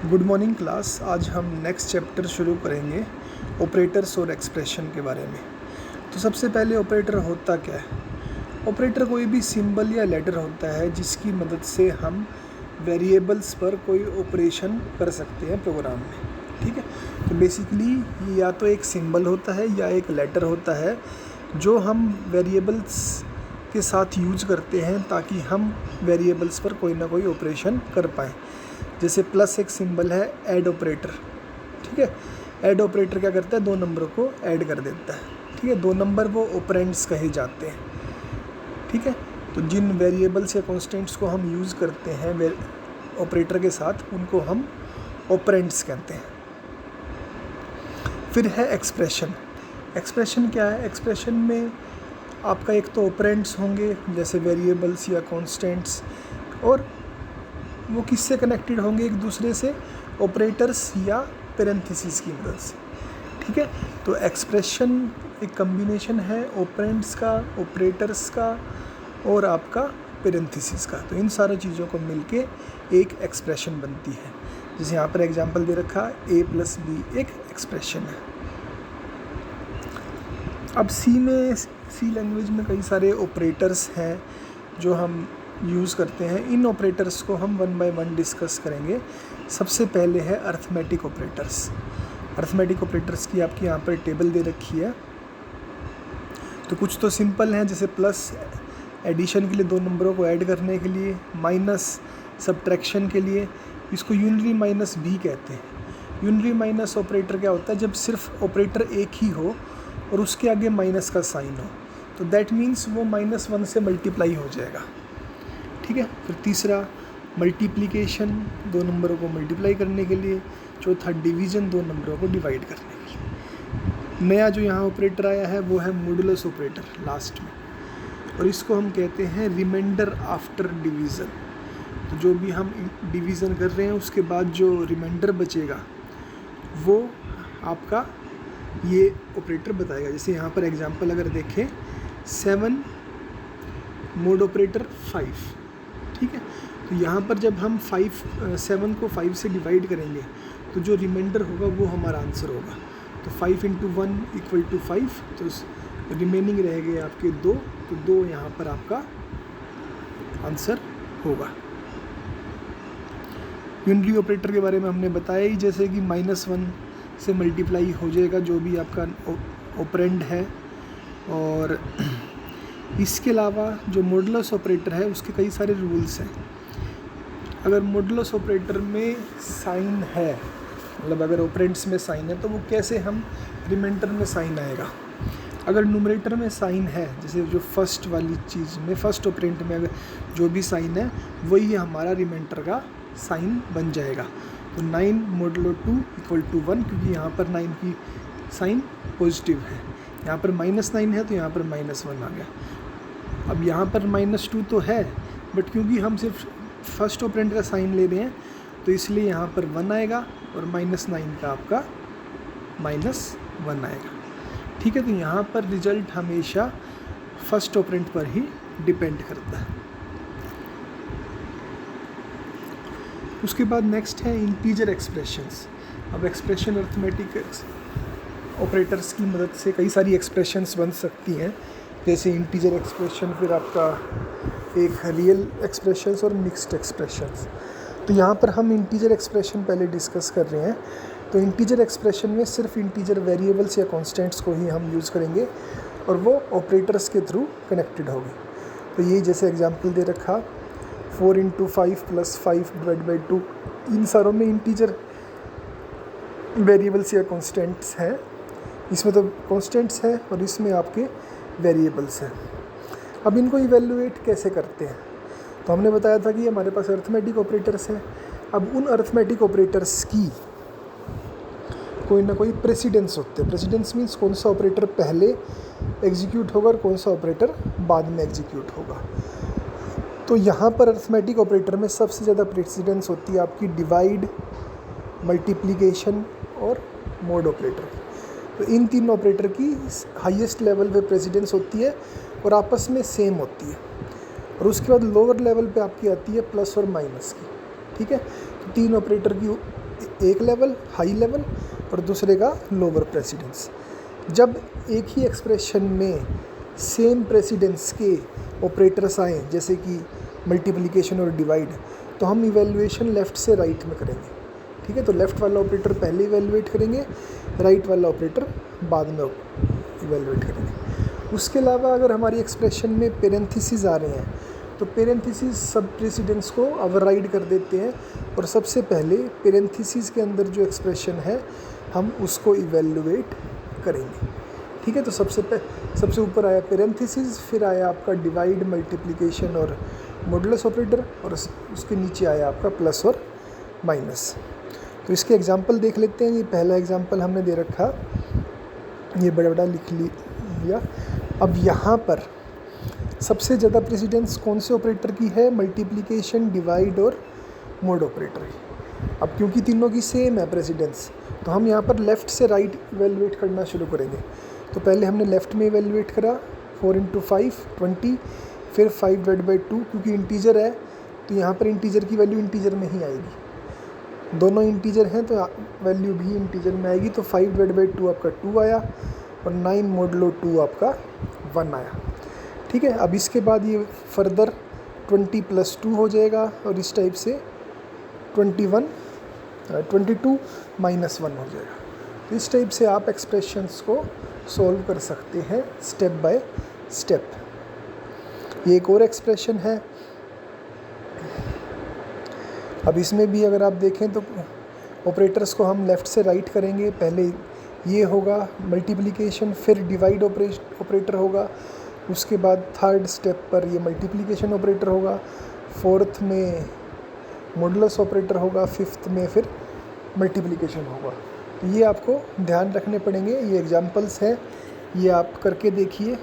Good morning class. आज हम next chapter शुरू करेंगे ऑपरेटर्स और एक्सप्रेशन के बारे में। तो सबसे पहले ऑपरेटर होता क्या है। ऑपरेटर कोई भी सिंबल या लेटर होता है जिसकी मदद से हम वेरिएबल्स पर कोई ऑपरेशन कर सकते हैं प्रोग्राम में। ठीक है, तो बेसिकली ये या तो एक सिंबल होता है या एक लेटर होता है जो हम वेरिएबल्स के साथ यूज करते हैं ताकि हम वेरिएबल्स पर कोई ना कोई ऑपरेशन कर पाएँ। जैसे प्लस एक सिंबल है ऐड ऑपरेटर। ठीक है, ऐड ऑपरेटर क्या करता है, दो नंबरों को ऐड कर देता है। ठीक है, दो नंबर वो ऑपरेंड्स कहे जाते हैं। ठीक है, तो जिन वेरिएबल्स या कॉन्स्टेंट्स को हम यूज़ करते हैं ऑपरेटर के साथ उनको हम ऑपरेंड्स कहते हैं। फिर है एक्सप्रेशन। एक्सप्रेशन क्या है, एक्सप्रेशन में आपका एक तो ऑपरेंड्स होंगे जैसे वेरिएबल्स या कॉन्स्टेंट्स, और वो किससे कनेक्टेड होंगे एक दूसरे से, ऑपरेटर्स या पैरेंथेसिस की मदद से। ठीक है, तो एक्सप्रेशन एक कम्बिनेशन है ऑपरेंड्स का, ऑपरेटर्स का और आपका पैरेंथेसिस का। तो इन सारी चीज़ों को मिलके एक एक्सप्रेशन बनती है। जैसे यहाँ पर एग्जांपल दे रखा a + b एक एक्सप्रेशन है। अब सी लैंग्वेज में कई सारे ऑपरेटर्स हैं जो हम यूज़ करते हैं। इन ऑपरेटर्स को हम वन बाय वन डिस्कस करेंगे। सबसे पहले है अर्थमेटिक ऑपरेटर्स। अर्थमेटिक ऑपरेटर्स की आपकी यहाँ पर टेबल दे रखी है। तो कुछ तो सिंपल हैं जैसे प्लस एडिशन के लिए दो नंबरों को ऐड करने के लिए, माइनस सब्ट्रैक्शन के लिए, इसको यूनरी माइनस भी कहते हैं। यूनरी माइनस ऑपरेटर क्या होता है, जब सिर्फ ऑपरेटर एक ही हो और उसके आगे माइनस का साइन हो तो दैट मीन्स वो -1 से मल्टीप्लाई हो जाएगा। ठीक है, फिर तीसरा मल्टीप्लिकेशन, दो नंबरों को मल्टीप्लाई करने के लिए। चौथा डिवीज़न, दो नंबरों को डिवाइड करने के लिए। नया जो यहाँ ऑपरेटर आया है वो है मॉडुलस ऑपरेटर लास्ट में, और इसको हम कहते हैं रिमाइंडर आफ्टर डिवीज़न। तो जो भी हम डिवीज़न कर रहे हैं उसके बाद जो रिमाइंडर बचेगा वो आपका ये ऑपरेटर बताएगा। जैसे यहाँ पर एग्जांपल अगर देखें 7 मोड ऑपरेटर 5। ठीक है, तो यहाँ पर जब हम 7 को 5 से डिवाइड करेंगे तो जो रिमाइंडर होगा वो हमारा आंसर होगा। तो 5 × 1 = 5, तो रिमेनिंग रह गए आपके 2, तो 2 यहाँ पर आपका आंसर होगा। यूनरी ऑपरेटर के बारे में हमने बताया ही, जैसे कि -1 से मल्टीप्लाई हो जाएगा जो भी आपका ऑपरेंड है। और इसके अलावा जो मॉडुलस ऑपरेटर है उसके कई सारे रूल्स हैं। अगर मॉडुलस ऑपरेटर में साइन है, मतलब अगर ऑपरेंड्स में साइन है तो वो कैसे हम रिमाइंडर में साइन आएगा। अगर न्यूमरेटर में साइन है, जैसे जो फर्स्ट वाली चीज़ में फर्स्ट ऑपरेंड में अगर जो भी साइन है वही हमारा रिमाइंडर का साइन बन जाएगा। तो 9 मोडुलो 2 = 1, क्योंकि यहाँ पर 9 की साइन पॉजिटिव है। यहाँ पर -9 है तो यहाँ पर -1 आ गया। अब यहाँ पर -2 तो है, बट क्योंकि हम सिर्फ फर्स्ट ऑपरेंड का साइन ले रहे हैं तो इसलिए यहाँ पर 1 आएगा और -9 का आपका -1 आएगा। ठीक है, तो यहाँ पर रिजल्ट हमेशा फर्स्ट ऑपरेंड पर ही डिपेंड करता है। उसके बाद नेक्स्ट है इंटीजर एक्सप्रेशंस। अब एक्सप्रेशन अर्थमेटिक ऑपरेटर्स की मदद से कई सारी एक्सप्रेशंस बन सकती हैं, जैसे इंटीजर एक्सप्रेशन, फिर आपका एक रियल एक्सप्रेशंस और मिक्स्ड एक्सप्रेशंस। तो यहाँ पर हम इंटीजर एक्सप्रेशन पहले डिस्कस कर रहे हैं। तो इंटीजर एक्सप्रेशन में सिर्फ इंटीजर वेरिएबल्स या कॉन्स्टेंट्स को ही हम यूज़ करेंगे और वो ऑपरेटर्स के थ्रू कनेक्टेड होगी। तो ये जैसे एग्जांपल दे रखा 4 × 5 + 5 / 2, इन सारों में इंटीजर वेरिएबल्स या कॉन्स्टेंट्स हैं। इसमें तो कॉन्स्टेंट्स हैं और इसमें आपके वेरिएबल्स हैं। अब इनको इवेल्युएट कैसे करते हैं, तो हमने बताया था कि हमारे पास अर्थमेटिक ऑपरेटर्स हैं। अब उन अर्थमेटिक ऑपरेटर्स की कोई ना कोई प्रेसिडेंस होते हैं। प्रेसिडेंस मीन्स कौन सा ऑपरेटर पहले एग्जीक्यूट होगा और कौन सा ऑपरेटर बाद में एग्जीक्यूट होगा। तो यहाँ पर अर्थमेटिक ऑपरेटर में सबसे ज़्यादा प्रेसिडेंस होती है आपकी डिवाइड, मल्टीप्लिकेशन और मोड ऑपरेटर। तो इन तीन ऑपरेटर की हाईएस्ट लेवल पे प्रेसिडेंस होती है और आपस में सेम होती है। और उसके बाद लोअर लेवल पे आपकी आती है प्लस और माइनस की। ठीक है। तो 3 ऑपरेटर की एक लेवल हाई लेवल और दूसरे का लोअर प्रेसिडेंस। जब एक ही एक्सप्रेशन में सेम प्रेसिडेंस के ऑपरेटर्स आए जैसे कि मल्टीप्लिकेशन और डिवाइड, तो हम इवैल्यूएशन लेफ़्ट से राइट में करेंगे, ठीक है। तो लेफ़्ट वाला ऑपरेटर पहले इवैल्यूएट करेंगे, राइट वाला ऑपरेटर बाद में इवैल्यूएट करेंगे। उसके अलावा अगर हमारी एक्सप्रेशन में पेरेंथेसिस आ रहे हैं तो पेरेंथेसिस सब प्रेसिडेंस को ओवरराइड कर देते हैं और सबसे पहले पेरेंथेसिस के अंदर जो एक्सप्रेशन है हम उसको इवैल्यूएट करेंगे, ठीक है। तो सबसे ऊपर आया पेरेंथेसिस, फिर आया आपका डिवाइड, मल्टीप्लिकेशन और मॉडुलस ऑपरेटर, और उसके नीचे आया आपका प्लस और माइनस। तो इसके एग्जांपल देख लेते हैं। ये पहला एग्जांपल हमने दे रखा, ये बड़ा बड़ा लिख लिया। अब यहाँ पर सबसे ज़्यादा प्रेसिडेंस कौन से ऑपरेटर की है? मल्टीप्लिकेशन, डिवाइड और मोड ऑपरेटर की। अब क्योंकि तीनों की सेम है प्रेसिडेंस, तो हम यहाँ पर लेफ़्ट से राइट इवैल्यूएट करना शुरू करेंगे। तो पहले हमने लेफ़्ट में इवैल्यूएट करा, 4 × 5 20, फिर 5/2, क्योंकि इंटीजर है तो यहाँ पर इंटीजर की वैल्यू इंटीजर में ही आएगी। दोनों इंटीजर हैं तो वैल्यू भी इंटीजर में आएगी। तो 5/2 आपका 2 आया और 9 मोडुलो 2 आपका 1 आया, ठीक है। अब इसके बाद ये फर्दर 20 + 2 हो जाएगा और इस टाइप से 22 - 1 हो जाएगा। तो इस टाइप से आप एक्सप्रेशंस को सॉल्व कर सकते हैं स्टेप बाय स्टेप। ये एक और एक्सप्रेशन है। अब इसमें भी अगर आप देखें तो ऑपरेटर्स को हम लेफ़्ट से राइट करेंगे। पहले ये होगा मल्टीप्लिकेशन, फिर डिवाइड ऑपरेटर होगा, उसके बाद थर्ड स्टेप पर ये मल्टीप्लिकेशन ऑपरेटर होगा, फोर्थ में मॉडुलस ऑपरेटर होगा, फिफ्थ में फिर मल्टीप्लिकेशन होगा। तो ये आपको ध्यान रखने पड़ेंगे। ये एग्जांपल्स हैं, ये आप करके देखिए।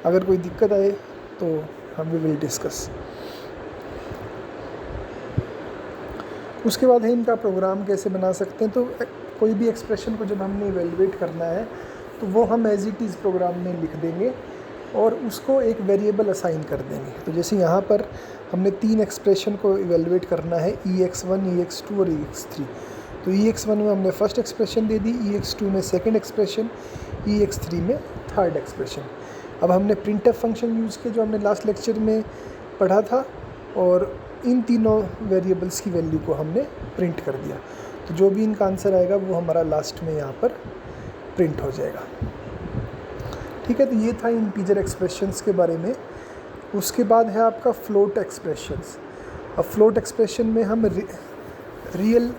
अगर कोई दिक्कत आए तो हम विल डिस्कस। उसके बाद है इनका प्रोग्राम कैसे बना सकते हैं। तो कोई भी एक्सप्रेशन को जब हमने इवैल्यूएट करना है तो वो हम एज इट इज़ प्रोग्राम में लिख देंगे और उसको एक वेरिएबल असाइन कर देंगे। तो जैसे यहाँ पर हमने 3 एक्सप्रेशन को इवैल्यूएट करना है, EX1, EX2 और EX3। तो EX1 में हमने फर्स्ट एक्सप्रेशन दे दी, EX2 में सेकंड एक्सप्रेशन, EX3 में थर्ड एक्सप्रेशन। अब हमने प्रिंटफ फंक्शन यूज़ किया जो हमने लास्ट लेक्चर में पढ़ा था, और इन तीनों वेरिएबल्स की वैल्यू को हमने प्रिंट कर दिया। तो जो भी इनका आंसर आएगा वो हमारा लास्ट में यहाँ पर प्रिंट हो जाएगा, ठीक है। तो ये था इंटीजर एक्सप्रेशंस के बारे में। उसके बाद है आपका फ्लोट एक्सप्रेशंस। अब फ्लोट एक्सप्रेशन में हम रियल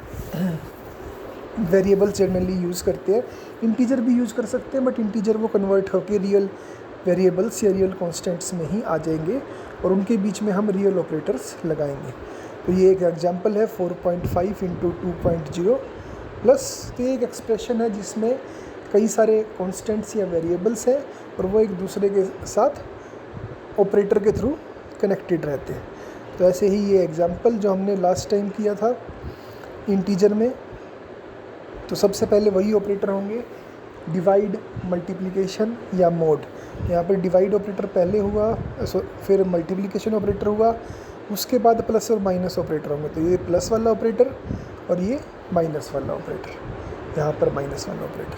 वेरिएबल्स जनरली यूज़ करते हैं। इंटीजर भी यूज़ कर सकते हैं, बट इंटीजर वो कन्वर्ट होकर रियल वेरिएबल्स या रियल कॉन्स्टेंट्स में ही आ जाएंगे और उनके बीच में हम रियल ऑपरेटर्स लगाएंगे। तो ये एक एग्जांपल है 4.5 × 2.0 प्लस। तो ये एक एक्सप्रेशन है जिसमें कई सारे कॉन्स्टेंट्स या वेरिएबल्स हैं और वो एक दूसरे के साथ ऑपरेटर के थ्रू कनेक्टेड रहते हैं। तो ऐसे ही ये एग्जांपल जो हमने लास्ट टाइम किया था इंटीजर में, तो सबसे पहले वही ऑपरेटर होंगे, डिवाइड, मल्टीप्लिकेशन या मोड। यहाँ पर डिवाइड ऑपरेटर पहले हुआ, फिर मल्टीप्लिकेशन ऑपरेटर हुआ, उसके बाद प्लस और माइनस ऑपरेटर होंगे। तो ये प्लस वाला ऑपरेटर और ये माइनस वाला ऑपरेटर, यहाँ पर माइनस वाला ऑपरेटर,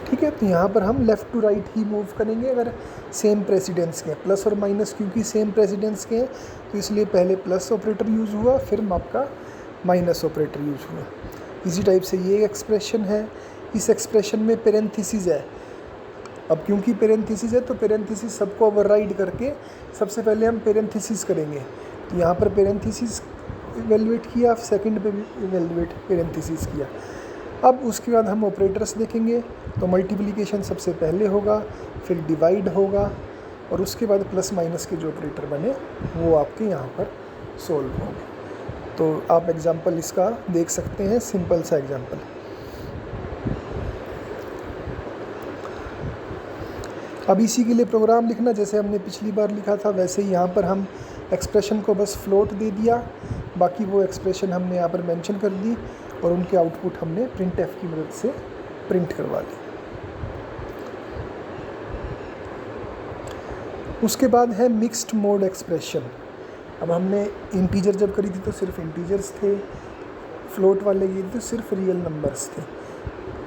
ठीक है। तो यहाँ पर हम लेफ़्ट टू राइट ही मूव करेंगे अगर सेम प्रेसिडेंस के हैं। प्लस और माइनस क्योंकि सेम प्रेसिडेंस के हैं तो इसलिए पहले प्लस ऑपरेटर यूज़ हुआ, फिर आपका माइनस ऑपरेटर यूज़ हुआ। इसी टाइप से ये एक्सप्रेशन है। इस एक्सप्रेशन में पेरेंथेसिस है। अब क्योंकि पेरेंथेसिस है तो पेरेंथेसिस सबको ओवरराइड करके सबसे पहले हम पेरेंथेसिस करेंगे। तो यहाँ पर पेरेंथेसिस इवैल्यूएट किया, सेकंड पे भी इवैल्यूएट पेरेंथेसिस किया। अब उसके बाद हम ऑपरेटर्स देखेंगे। तो मल्टीप्लिकेशन सबसे पहले होगा, फिर डिवाइड होगा और उसके बाद प्लस माइनस के जो ऑपरेटर बने वो आपके यहाँ पर सोल्व होंगे। तो आप एग्जांपल इसका देख सकते हैं, सिंपल सा एग्जांपल। अब इसी के लिए प्रोग्राम लिखना जैसे हमने पिछली बार लिखा था वैसे ही यहाँ पर हम एक्सप्रेशन को बस फ्लोट दे दिया, बाकी वो एक्सप्रेशन हमने यहाँ पर मेंशन कर दी और उनके आउटपुट हमने प्रिंटफ की मदद से प्रिंट करवा ली। उसके बाद है मिक्स्ड मोड एक्सप्रेशन। अब हमने इंटीजर जब करी थी तो सिर्फ इंटीजर्स थे, फ्लोट वाले ये तो सिर्फ रियल नंबर्स थे।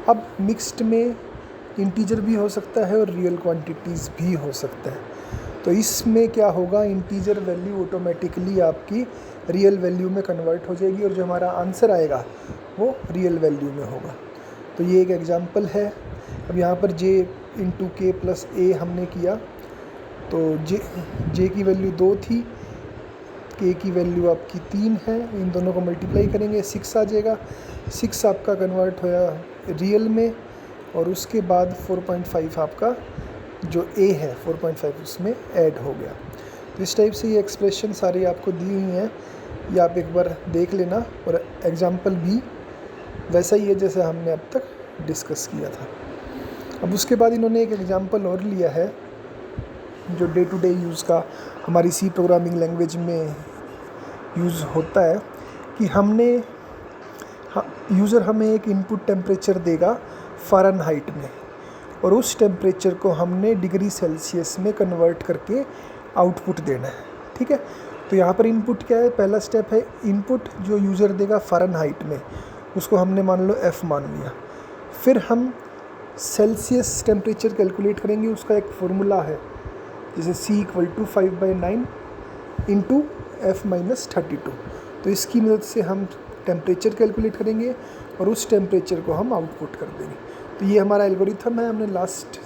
अब मिक्स्ड में इंटीजर भी हो सकता है और रियल क्वांटिटीज़ भी हो सकता है। तो इसमें क्या होगा, इंटीजर वैल्यू ऑटोमेटिकली आपकी रियल वैल्यू में कन्वर्ट हो जाएगी और जो हमारा आंसर आएगा वो रियल वैल्यू में होगा। तो ये एक एग्जांपल है। अब यहाँ पर j इंटू के प्लस ए हमने किया तो j की वैल्यू 2 थी, k की वैल्यू आपकी 3 है, इन दोनों को मल्टीप्लाई करेंगे 6 आ जाएगा। 6 आपका कन्वर्ट होया रियल में और उसके बाद 4.5 आपका जो a है 4.5 उसमें ऐड हो गया। तो इस टाइप से ये एक्सप्रेशन सारी आपको दी हुई हैं, ये आप एक बार देख लेना। और एग्जांपल भी वैसा ही है जैसे हमने अब तक डिस्कस किया था। अब उसके बाद इन्होंने एक एग्जांपल और लिया है जो डे टू डे यूज़ का हमारी सी प्रोग्रामिंग लैंग्वेज में यूज़ होता है कि यूज़र हमें एक इनपुट टेम्परेचर देगा फ़ारेनहाइट में और उस टेम्परेचर को हमने डिग्री सेल्सियस में कन्वर्ट करके आउटपुट देना है। ठीक है, तो यहाँ पर इनपुट क्या है, पहला स्टेप है इनपुट जो यूज़र देगा फ़ारेनहाइट में, उसको हमने मान लो F मान लिया। फिर हम सेल्सियस टेम्परेचर कैलकुलेट करेंगे, उसका एक फार्मूला है जैसे C = 5/9 इंटू F-32। तो इसकी मदद से हम टेम्परेचर कैलकुलेट करेंगे और उस टेम्परेचर को हम आउटपुट कर देंगे। तो ये हमारा एल्गोरिथम है, हमने लास्ट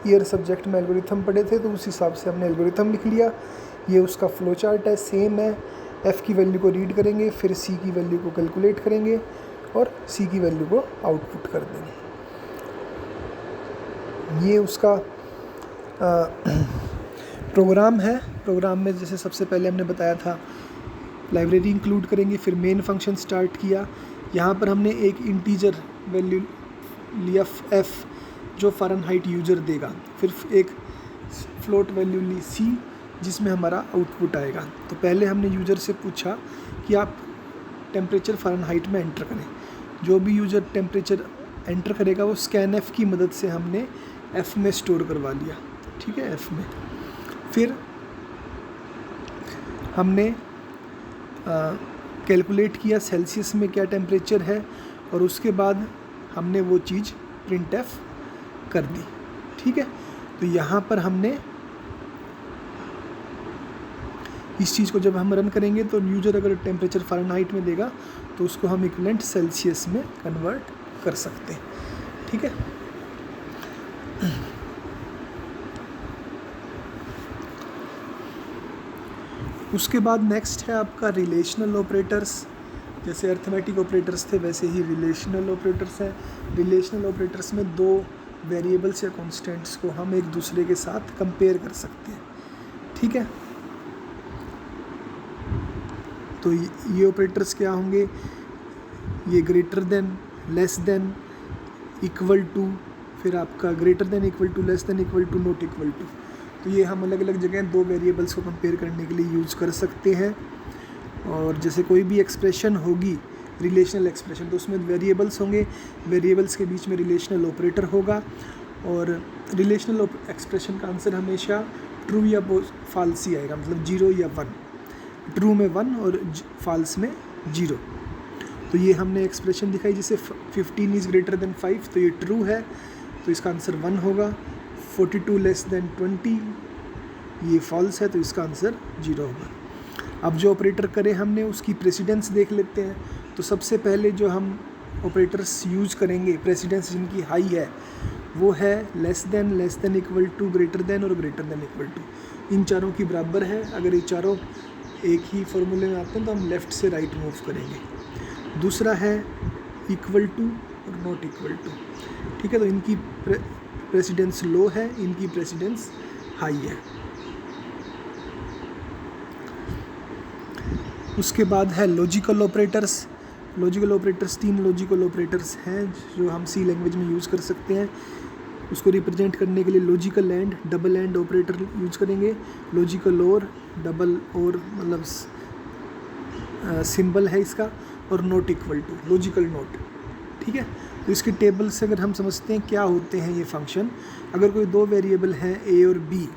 ईयर सब्जेक्ट में एल्गोरिथम पढ़े थे तो उस हिसाब से हमने एल्गोरिथम लिख लिया। ये उसका फ्लो चार्ट है, सेम है। F की वैल्यू को रीड करेंगे, फिर C की वैल्यू को कैलकुलेट करेंगे और C की वैल्यू को आउटपुट कर देंगे। ये उसका प्रोग्राम है। प्रोग्राम में जैसे सबसे पहले हमने बताया था लाइब्रेरी इंक्लूड करेंगे, फिर मेन फंक्शन स्टार्ट किया। यहाँ पर हमने एक इंटीजर वैल्यू लिया F जो फ़ारेनहाइट यूज़र देगा, फिर एक फ्लोट वैल्यू ली C जिसमें हमारा आउटपुट आएगा। तो पहले हमने यूज़र से पूछा कि आप टेम्परेचर फ़ारेनहाइट में एंटर करें। जो भी यूज़र टेम्परेचर एंटर करेगा वो स्कैन-F की मदद से हमने F में स्टोर करवा लिया। ठीक है, F में फिर हमने कैलकुलेट किया सेल्सियस में क्या टेम्परेचर है और उसके बाद हमने वो चीज़ printf कर दी। ठीक है, तो यहाँ पर हमने इस चीज़ को जब हम रन करेंगे तो यूज़र अगर टेम्परेचर फ़ारेनहाइट में देगा तो उसको हम इक्विवेलेंट सेल्सियस में कन्वर्ट कर सकते हैं। ठीक है, उसके बाद नेक्स्ट है आपका रिलेशनल ऑपरेटर्स। जैसे अर्थमेटिक ऑपरेटर्स थे वैसे ही रिलेशनल ऑपरेटर्स हैं। रिलेशनल ऑपरेटर्स में दो वेरिएबल्स या कॉन्स्टेंट्स को हम एक दूसरे के साथ कंपेयर कर सकते हैं। ठीक है, तो ये ऑपरेटर्स क्या होंगे, ये greater than, less than, equal to, फिर आपका greater than, equal to, less than, equal to, not equal to. तो ये हम अलग अलग जगह दो वेरिएबल्स को कंपेयर करने के लिए यूज़ कर सकते हैं। और जैसे कोई भी एक्सप्रेशन होगी रिलेशनल एक्सप्रेशन तो उसमें वेरिएबल्स होंगे, वेरिएबल्स के बीच में रिलेशनल ऑपरेटर होगा और रिलेशनल एक्सप्रेशन का आंसर हमेशा ट्रू या फॉल्स ही आएगा, मतलब 0 या 1। ट्रू में 1 और फॉल्स में 0। तो ये हमने एक्सप्रेशन दिखाई जैसे 15 इज़ ग्रेटर देन 5, तो ये ट्रू है तो इसका आंसर 1 होगा। 42 लेस देन 20 ये फॉल्स है तो इसका आंसर 0 होगा। अब जो ऑपरेटर करें हमने उसकी प्रेसिडेंस देख लेते हैं। तो सबसे पहले जो हम ऑपरेटर्स यूज़ करेंगे प्रेसिडेंस जिनकी हाई है वो है less than, equal to, greater than और ग्रेटर देन इक्वल टू। इन चारों की बराबर है। अगर ये चारों एक ही फॉर्मूले में आते हैं तो हम लेफ़्ट से राइट मूव करेंगे। दूसरा है इक्वल टू और नॉट इक्वल टू। ठीक है, तो इनकी प्रेसिडेंस लो है, इनकी प्रेसिडेंस हाई है। उसके बाद है logical operators. Logical operators 3 logical operators हैं जो हम सी लैंग्वेज में यूज़ कर सकते हैं। उसको रिप्रेजेंट करने के लिए logical and, double and operator use करेंगे। लॉजिकल और, डबल और मतलब सिंबल है इसका, और not equal to, logical not. ठीक है, तो इसके टेबल से अगर हम समझते हैं क्या होते हैं ये फंक्शन। अगर कोई दो वेरिएबल हैं ए और बी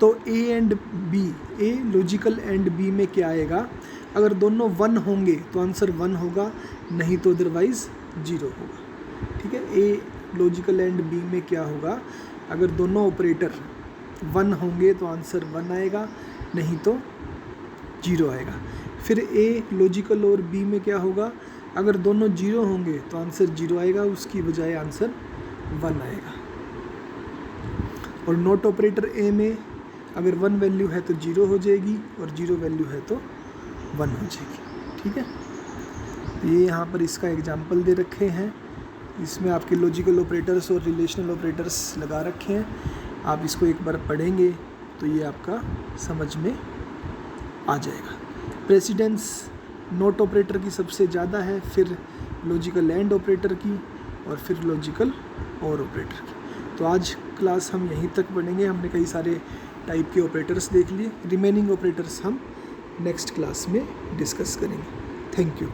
तो A and B, A logical and B में क्या आएगा, अगर दोनों 1 होंगे तो आंसर 1 होगा, नहीं तो अदरवाइज 0 होगा। ठीक है, ए लॉजिकल एंड बी में क्या होगा, अगर दोनों ऑपरेटर 1 होंगे तो आंसर 1 आएगा, नहीं तो 0 आएगा। फिर ए लॉजिकल और बी में क्या होगा, अगर दोनों 0 होंगे तो आंसर 0 आएगा, उसकी बजाय आंसर 1 आएगा। और नॉट ऑपरेटर ए में अगर 1 वैल्यू है तो 0 हो जाएगी और 0 वैल्यू है तो 1 हो जाएगी। ठीक है, ये यहाँ पर इसका एग्जाम्पल दे रखे हैं, इसमें आपके लॉजिकल ऑपरेटर्स और रिलेशनल ऑपरेटर्स लगा रखे हैं। आप इसको एक बार पढ़ेंगे तो ये आपका समझ में आ जाएगा। प्रेसिडेंस नॉट ऑपरेटर की सबसे ज़्यादा है, फिर लॉजिकल एंड ऑपरेटर की, और फिर लॉजिकल और ऑपरेटर की। तो आज क्लास हम यहीं तक पढ़ेंगे। हमने कई सारे टाइप के ऑपरेटर्स देख लिए, रिमेनिंग ऑपरेटर्स हम नेक्स्ट क्लास में डिस्कस करेंगे। Thank you.